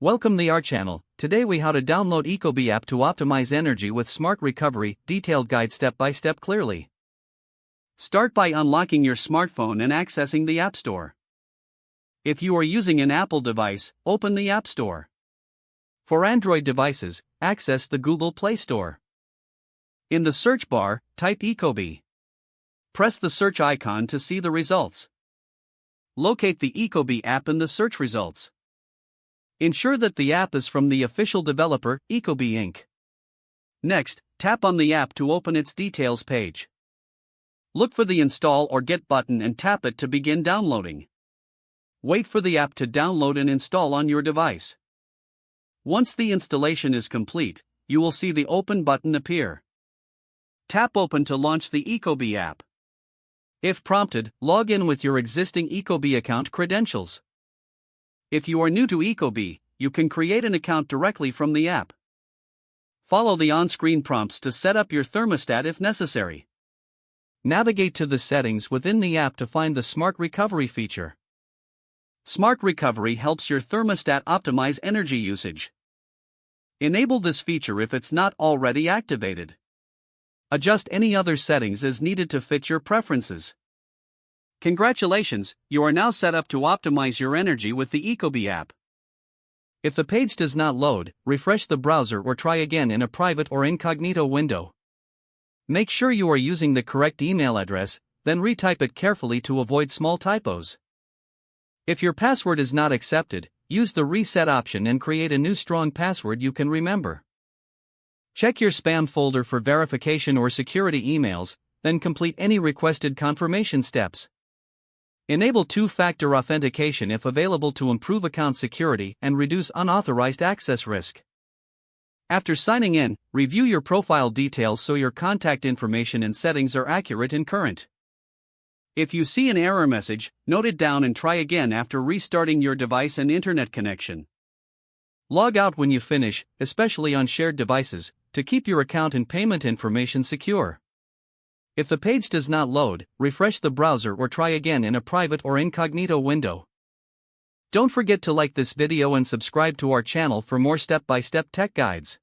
Welcome to our channel. Today we how to download Ecobee app to optimize energy with smart recovery, detailed guide step by step clearly. Start by unlocking your smartphone and accessing the App Store. If you are using an Apple device, open the App Store. For Android devices, access the Google Play Store. In the search bar, type Ecobee. Press the search icon to see the results. Locate the Ecobee app in the search results. Ensure that the app is from the official developer, Ecobee Inc. Next, tap on the app to open its details page. Look for the Install or Get button and tap it to begin downloading. Wait for the app to download and install on your device. Once the installation is complete, you will see the Open button appear. Tap Open to launch the Ecobee app. If prompted, log in with your existing Ecobee account credentials. If you are new to Ecobee, you can create an account directly from the app. Follow the on-screen prompts to set up your thermostat if necessary. Navigate to the settings within the app to find the Smart Recovery feature. Smart Recovery helps your thermostat optimize energy usage. Enable this feature if it's not already activated. Adjust any other settings as needed to fit your preferences. Congratulations, you are now set up to optimize your energy with the Ecobee app. If the page does not load, refresh the browser or try again in a private or incognito window. Make sure you are using the correct email address, then retype it carefully to avoid small typos. If your password is not accepted, use the reset option and create a new strong password you can remember. Check your spam folder for verification or security emails, then complete any requested confirmation steps. Enable two-factor authentication if available to improve account security and reduce unauthorized access risk. After signing in, review your profile details so your contact information and settings are accurate and current. If you see an error message, note it down and try again after restarting your device and internet connection. Log out when you finish, especially on shared devices, to keep your account and payment information secure. If the page does not load, refresh the browser or try again in a private or incognito window. Don't forget to like this video and subscribe to our channel for more step-by-step tech guides.